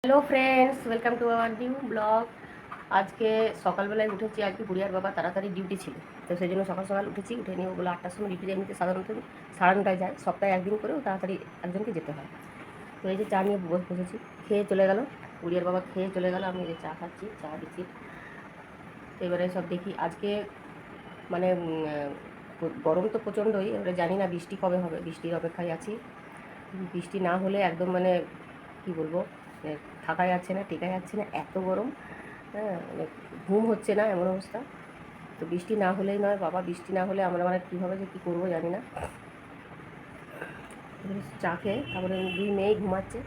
Hello friends, welcome to our new blog. আজকে সকালবেলায় উঠেছি। আজকে বুড়িয়ার বাবা তাড়াতাড়ি ডিউটি ছিল, তো সেই জন্য সকাল সকাল উঠেছি। উঠে নিয়ে ওগুলো 8টার সময় ডিউটি এমনিতে সাধারণত 9:30টায় যায়, সপ্তাহে একদিন করেও তাড়াতাড়ি একজনকে যেতে হয়। তো এই যে চা নিয়ে বসেছি, খেয়ে চলে গেল বুড়িয়ার বাবা, খেয়ে চলে গেল। আমি এই যে চা খাচ্ছি, চা দিচ্ছি। তো এবারে সব দেখি আজকে মানে গরম তো প্রচণ্ডই। এবারে জানি না বৃষ্টি কবে হবে, বৃষ্টির অপেক্ষায় আছি। বৃষ্টি না হলে একদম মানে কী বলবো, থাকা যাচ্ছে না, টেকা যাচ্ছে না, এত গরম। হ্যাঁ, মানে ঘুম হচ্ছে না, এমন অবস্থা। তো বৃষ্টি না হলেই নয় বাবা, বৃষ্টি না হলে আমরা মানে কীভাবে যে কী করবো জানি না। চা খেয়ে তারপরে 2 মেয়েই ঘুমাচ্ছে।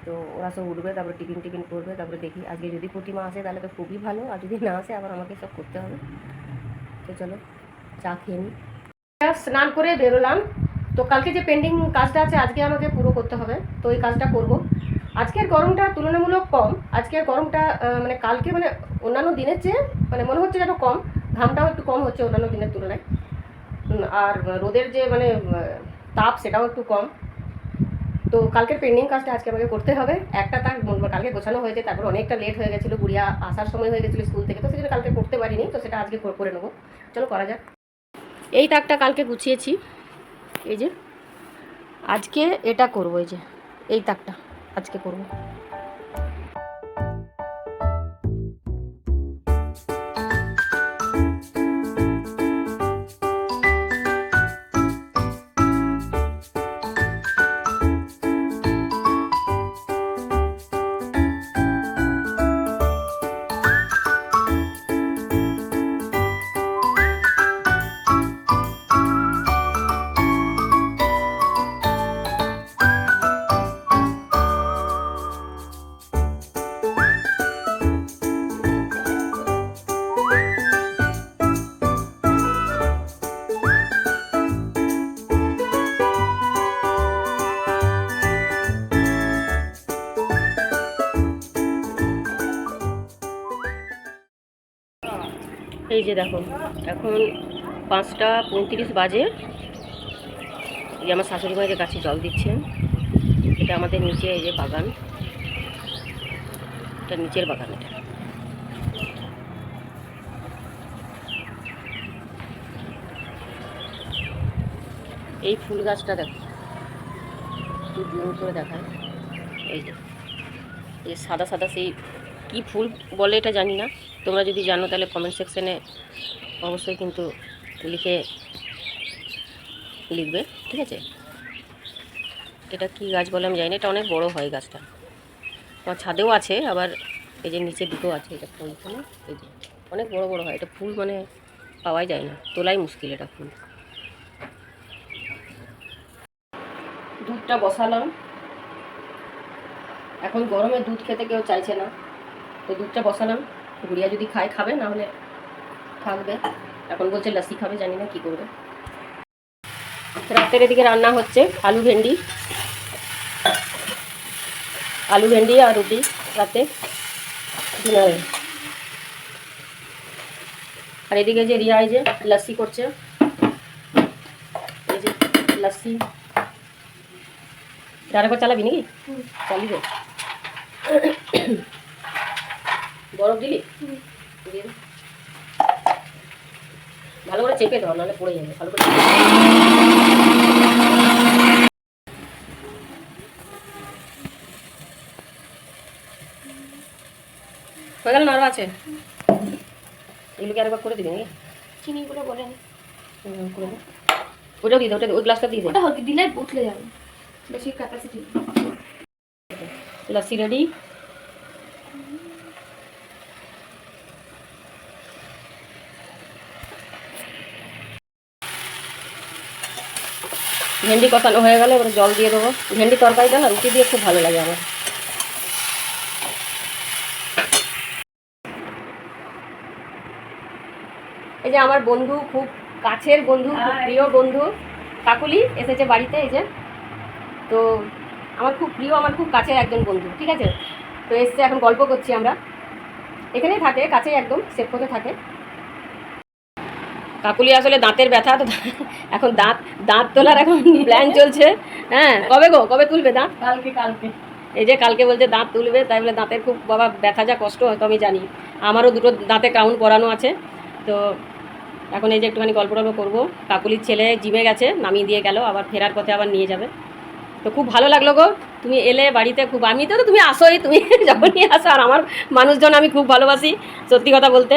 তো ওরা সব উঠবে, তারপরে টিফিন করবে। তারপরে দেখি আজকে যদি প্রতিমা আসে তাহলে তো খুবই ভালো, আর যদি না আসে আবার আমাকে সব করতে হবে। তো চলো চা খেয়ে নিই। স্নান করে বেরোলাম। তো কালকে যে পেন্ডিং কাজটা আছে আজকে আমাকে পুরো করতে হবে, তো এই কাজটা করব। আজকের গরমটা তুলনামূলক কম। আজকের গরমটা মানে কালকে মানে অন্যান্য দিনের চেয়ে মানে মনে হচ্ছে যেন কম। ঘামটাও একটু কম হচ্ছে অন্যান্য দিনের তুলনায়। আর রোদের যে মানে তাপ সেটাও একটু কম। তো কালকের পেন্ডিং কাজটা আজকে আমাকে করতে হবে। একটা তাক কালকে গোছানো হয়েছে, তারপর অনেকটা লেট হয়ে গেছিলো, গুড়িয়া আসার সময় হয়ে গেছিলো স্কুল থেকে, তো সেটা কালকে করতে পারিনি। তো সেটা আজকে করে নেবো। চলো করা যাক। এই তাকটা কালকে গুছিয়েছি, এই যে আজকে এটা করব। এই যে এই তাকটা আজকে করব। এই যে দেখো, এখন 5টা 35 বাজে। এই আমার শাশুড়ি মা যে গাছে জল দিচ্ছেন। এটা আমাদের নিচে এই যে বাগান, এটা নিচের বাগান। এটা এই ফুল গাছটা দেখো, একটু জুম করে দেখায়। এই যে এই সাদা সাদা সেই কী ফুল বলে এটা জানি না, তোমরা যদি জানো তাহলে কমেন্ট সেকশনে অবশ্যই কিন্তু লিখবে, ঠিক আছে? এটা কি গাছ বলে আমি জানি না, এটা অনেক বড় হয় গাছটা। আমার ছাদেও আছে, আবার এই যে নিচে দুটো আছে। এটা ফুলগুলো এই যে অনেক বড় বড় হয়। এটা ফুল মানে পাওয়াই যায় না, তোলাই মুশকিল এটা ফুল। দুধটা বসালাম। এখন গরমে দুধ খেতে কেউ চাইছে না, তো দুধটা বসালাম। গুড়িয়া যদি খায় খাবে, না হলে থাকবে। এখন বলছে লস্যি খাবে, জানি না কী করবে। রাতের এদিকে রান্না হচ্ছে আলু ভেন্ডি আর রুটি রাতে ডিনারে। আর এদিকে যে রিয়া এই যে লস্যি করছে, এই যে লস্যি। আরেকবার চালাবি নাকি? চালিয়ে দে। বরফ দিলি? দিয়ে দে। ভালো করে চেপে দাও, নাহলে পড়ে যাবে। ভালো করে হয়ে গেল না, আরও আছে। এগুলোকে আরেকবার করে দিবি নাকি? চিনিগুলো বলে নি। করে দে। ওটাও দিয়ে দে, ওটা ওই গ্লাসটা দিয়ে দে। ওটা হলকি দিলে উঠলে যাবে, বেশি ক্যাপাসিটি। লস্যি রেডি। ভেন্ডি কষানো হয়ে গেলে এবারে জল দিয়ে দেবো। ভেন্ডি তরকারিটা না রুটি দিয়ে খুব ভালো লাগে আমার। এই যে আমার বন্ধু, খুব কাছের বন্ধু, খুব প্রিয় বন্ধু কাকুলি এসেছে বাড়িতে। এই যে, তো আমার খুব প্রিয়, আমার খুব কাছের একজন বন্ধু, ঠিক আছে? তো এসছে, এখন গল্প করছি আমরা। এখানেই থাকে, কাছেই একদম, সেফকোতে থাকে। কাকুলি আসলে দাঁতের ব্যথা, তো এখন দাঁত তোলার এখন প্ল্যান চলছে। হ্যাঁ, কবে তুলবে দাঁত? কালকে এই যে কালকে বলছে দাঁত তুলবে, তাই বলে দাঁতের খুব বাবা ব্যথা যা কষ্ট হয়তো আমি জানি, আমারও দুটো দাঁতে ক্রাউন করানো আছে। তো এখন এই যে একটুখানি গল্প টল্প করবো। কাকুলির ছেলে জিমে গেছে, নামিয়ে দিয়ে গেল, আবার ফেরার পথে আবার নিয়ে যাবে। তো খুব ভালো লাগলো গো, তুমি এলে বাড়িতে, খুব আমি তো তুমি আসোই, তুমি যখনই আসো, আর আমার মানুষজন আমি খুব ভালোবাসি সত্যি কথা বলতে।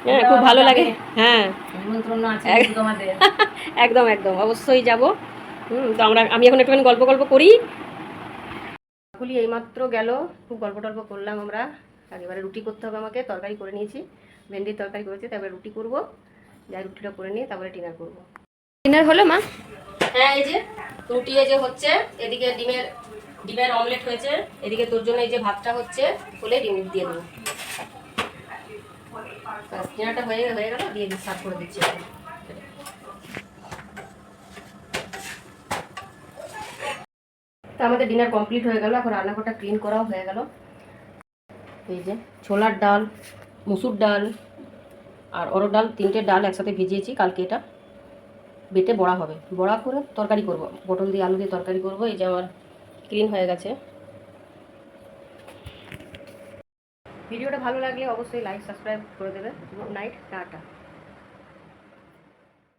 হ্যাঁ খুব ভালো লাগে। হ্যাঁ নিমন্ত্রণ আছে এক- তোমাদের। একদম একদম অবশ্যই যাব। তো আমি এখন একটুখানি গল্প করি। কাকুলি এইমাত্র গেল, খুব গল্প টল্প করলাম আমরা। আর এবারে রুটি করতে হবে আমাকে, তরকারি করে নিয়েছি, ভেন্ডির তরকারি করেছি, তারপরে রুটি করব। যাই রুটিটা করে নিয়ে তারপরে ডিনার করবো। ডিনার হলো মা? হ্যাঁ এই যে রুটি এই যে হচ্ছে, এদিকে ডিমের অমলেট হয়েছে, এদিকে তোর জন্য এই যে ভাতটা হচ্ছে, হলে ডিম দিয়ে দেবো। ডিনারটা হয়ে গেল, দিয়ে সার্ভ করে দিচ্ছি। তো আমাদের ডিনার কমপ্লিট হয়ে গেল, এখন রান্নাঘরটা ক্লিন করাও হয়ে গেল। এই যে ছোলার ডাল, মুসুর ডাল আর অরড় ডাল, 3টে ডাল একসাথে ভিজিয়েছি, কালকে এটা বেটে বড়া হবে, বড়া করে তরকারি করব, পটল দিয়ে আলু দিয়ে তরকারি করব। এই যে আমার ক্লিন হয়ে গেছে। ভিডিওটা ভালো লাগলে অবশ্যই লাইক সাবস্ক্রাইব করে দেবে। Good night, tata.